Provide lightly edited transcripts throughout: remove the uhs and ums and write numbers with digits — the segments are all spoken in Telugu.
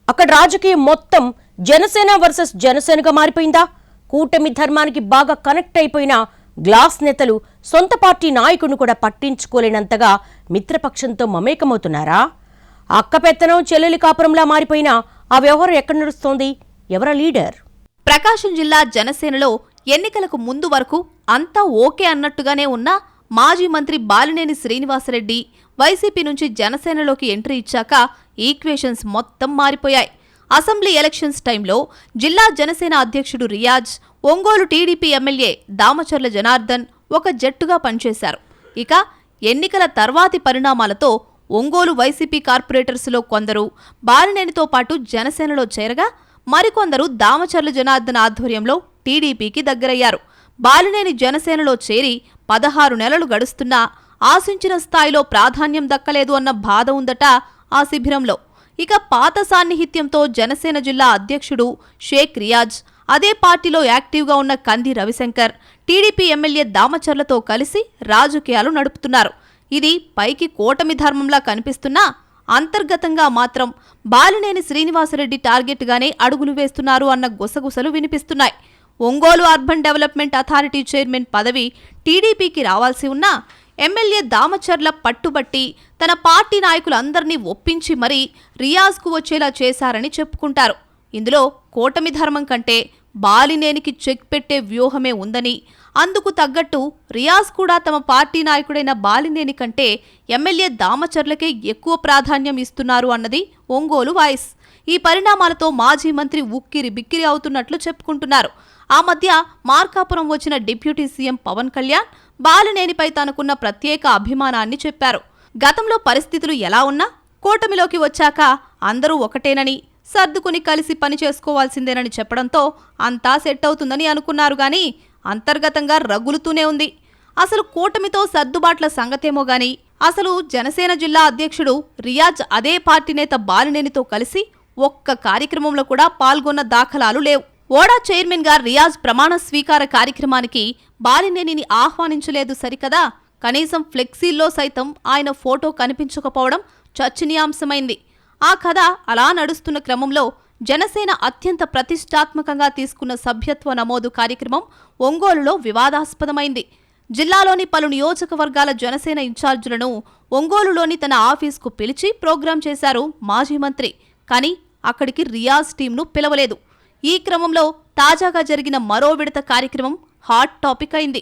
అక్కడ రాజకీయం మొత్తం జనసేన వర్సెస్ జనసేనగా మారిపోయిందా? కూటమి ధర్మానికి బాగా కనెక్ట్ అయిపోయిన గ్లాస్ నేతలు సొంత పార్టీ నాయకుడిని కూడా పట్టించుకోలేనంతగా మిత్రపక్షంతో మమేకమవుతున్నారా? అక్కపెత్తనం చెల్లెలి కాపురంలా మారిపోయిన ఆ వ్యవహారం ఎక్కడ నడుస్తోంది? ఎవరా లీడర్? ప్రకాశం జిల్లా జనసేనలో ఎన్నికలకు ముందు వరకు అంతా ఓకే అన్నట్టుగానే ఉన్న మాజీ మంత్రి బాలినేని శ్రీనివాసరెడ్డి వైసీపీ నుంచి జనసేనలోకి ఎంట్రీ ఇచ్చాక ఈక్వేషన్స్ మొత్తం మారిపోయాయి. అసెంబ్లీ ఎలక్షన్స్ టైంలో జిల్లా జనసేన అధ్యక్షుడు రియాజ్, ఒంగోలు టీడీపీ ఎమ్మెల్యే దామచర్ల జనార్దన్ ఒక జట్టుగా పనిచేశారు. ఇక ఎన్నికల తర్వాతి పరిణామాలతో ఒంగోలు వైసీపీ కార్పొరేటర్స్లో కొందరు బాలినేనితో పాటు జనసేనలో చేరగా, మరికొందరు దామచర్ల జనార్దన్ ఆధ్వర్యంలో టీడీపీకి దగ్గరయ్యారు. బాలినేని జనసేనలో చేరి 16 నెలలు గడుస్తున్నా ఆశించిన స్థాయిలో ప్రాధాన్యం దక్కలేదు అన్న బాధ ఉందట ఆ శిబిరంలో. ఇక పాత సాన్నిహిత్యంతో జనసేన జిల్లా అధ్యక్షుడు షేక్ రియాజ్, అదే పార్టీలో యాక్టివ్గా ఉన్న కంది రవిశంకర్ టీడీపీ ఎమ్మెల్యే దామచర్లతో కలిసి రాజకీయాలు నడుపుతున్నారు. ఇది పైకి కూటమి ధర్మంలా కనిపిస్తున్నా అంతర్గతంగా మాత్రం బాలినేని శ్రీనివాసరెడ్డి టార్గెట్గానే అడుగులు వేస్తున్నారు అన్న గుసగుసలు వినిపిస్తున్నాయి. Ongole urban development authority chairman పదవి టీడీపీకి రావాల్సి ఉన్నా ఎమ్మెల్యే దామచర్ల పట్టుబట్టి తన పార్టీ నాయకులందరినీ ఒప్పించి మరీ రియాజ్కు వచ్చేలా చేశారని చెప్పుకుంటారు. ఇందులో కూటమి ధర్మం కంటే బాలినేనికి చెక్ పెట్టే వ్యూహమే ఉందని, అందుకు తగ్గట్టు రియాజ్ కూడా తమ పార్టీ నాయకుడైన బాలినేని కంటే ఎమ్మెల్యే దామచర్లకే ఎక్కువ ప్రాధాన్యం ఇస్తున్నారు అన్నది ఒంగోలు వాయిస్. ఈ పరిణామాలతో మాజీ మంత్రి ఉక్కిరి బిక్కిరి అవుతున్నట్లు చెప్పుకుంటున్నారు. ఆ మధ్య మార్కాపురం వచ్చిన డిప్యూటీ సీఎం పవన్ కళ్యాణ్ బాలినేనిపై తనకున్న ప్రత్యేక అభిమానాన్ని చెప్పారు. గతంలో పరిస్థితులు ఎలా ఉన్నా కూటమిలోకి వచ్చాక అందరూ ఒకటేనని, సర్దుకుని కలిసి పని చేసుకోవాల్సిందేనని చెప్పడంతో అంతా సెట్ అవుతుందని అనుకున్నారు. గాని అంతర్గతంగా రగులుతూనే ఉంది. అసలు కూటమితో సర్దుబాట్ల సంగతేమో గాని అసలు జనసేన జిల్లా అధ్యక్షుడు రియాజ్ అదే పార్టీ నేత బాలినేనితో కలిసి ఒక్క కార్యక్రమంలో కూడా పాల్గొన్న దాఖలాలు లేవు. ఓడా చైర్మన్ గా రియాజ్ ప్రమాణ స్వీకార కార్యక్రమానికి బాలినేనిని ఆహ్వానించలేదు సరికదా, కనీసం ఫ్లెక్సీల్లో సైతం ఆయన ఫోటో కనిపించకపోవడం చర్చనీయాంశమైంది. ఆ కథ అలా నడుస్తున్న క్రమంలో జనసేన అత్యంత ప్రతిష్టాత్మకంగా తీసుకున్న సభ్యత్వ నమోదు కార్యక్రమం ఒంగోలులో వివాదాస్పదమైంది. జిల్లాలోని పలు నియోజకవర్గాల జనసేన ఇన్ఛార్జీలను ఒంగోలులోని తన ఆఫీస్కు పిలిచి ప్రోగ్రాం చేశారు మాజీ మంత్రి. కానీ అక్కడికి రియాజ్ టీంను పిలవలేదు. ఈ క్రమంలో తాజాగా జరిగిన మరో విడత కార్యక్రమం హాట్ టాపిక్ అయింది.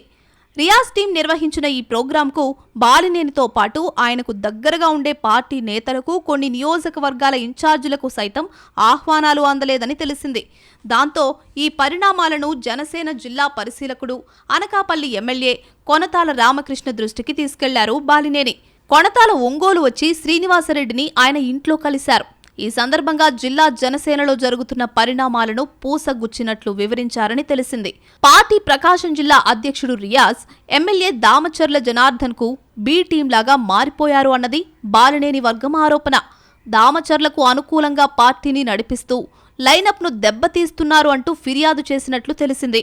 రియాజ్ టీం నిర్వహించిన ఈ ప్రోగ్రాంకు బాలినేనితో పాటు ఆయనకు దగ్గరగా ఉండే పార్టీ నేతలకు, కొన్ని నియోజకవర్గాల ఇన్ఛార్జీలకు సైతం ఆహ్వానాలు అందలేదని తెలిసింది. దాంతో ఈ పరిణామాలను జనసేన జిల్లా పరిశీలకుడు, అనకాపల్లి ఎమ్మెల్యే కొనతాల రామకృష్ణ దృష్టికి తీసుకెళ్లారు బాలినేని. కొనతాల ఒంగోలు వచ్చి శ్రీనివాసరెడ్డిని ఆయన ఇంట్లో కలిశారు. ఈ సందర్భంగా జిల్లా జనసేనలో జరుగుతున్న పరిణామాలను పూసగుచ్చినట్లు వివరించారని తెలిసింది. పార్టీ ప్రకాశం జిల్లా అధ్యక్షుడు రియాజ్ ఎమ్మెల్యే దామచర్ల జనార్దన్ కు బి టీంలాగా మారిపోయారు అన్నది బాలినేని వర్గం ఆరోపణ. దామచర్లకు అనుకూలంగా పార్టీని నడిపిస్తూ లైనప్ను దెబ్బతీస్తున్నారు అంటూ ఫిర్యాదు చేసినట్లు తెలిసింది.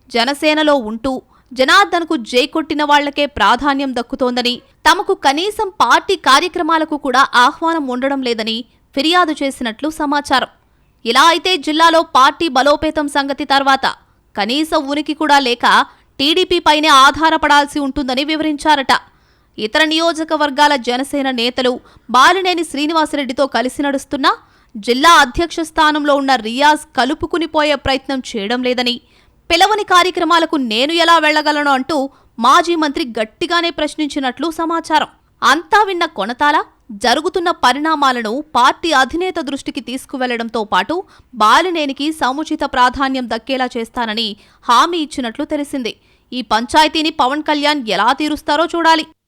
జనసేనలో ఉంటూ జనార్దన్కు జైకొట్టిన వాళ్లకే ప్రాధాన్యం దక్కుతోందని, తమకు కనీసం పార్టీ కార్యక్రమాలకు కూడా ఆహ్వానం ఉండడం లేదని ఫిర్యాదు చేసినట్లు సమాచారం. ఇలా అయితే జిల్లాలో పార్టీ బలోపేతం సంగతి తర్వాత కనీస ఉనికి కూడా లేక టీడీపీ పైనే ఆధారపడాల్సి ఉంటుందని వివరించారట. ఇతర నియోజకవర్గాల జనసేన నేతలు బాలినేని శ్రీనివాసరెడ్డితో కలిసి నడుస్తున్నా జిల్లా అధ్యక్ష స్థానంలో ఉన్న రియాజ్ కలుపుకునిపోయే ప్రయత్నం చేయడం లేదని, పిలవని కార్యక్రమాలకు నేను ఎలా వెళ్లగలను అంటూ మాజీ మంత్రి గట్టిగానే ప్రశ్నించినట్లు సమాచారం. అంతా విన్న కొనతాల జరుగుతున్న పరిణామాలను పార్టీ అధినేత దృష్టికి తీసుకువెళ్లడంతో పాటు బాలినేనికి సముచిత ప్రాధాన్యం దక్కేలా చేస్తానని హామీ ఇచ్చినట్లు తెలిసింది. ఈ పంచాయతీని పవన్ కళ్యాణ్ ఎలా తీరుస్తారో చూడాలి.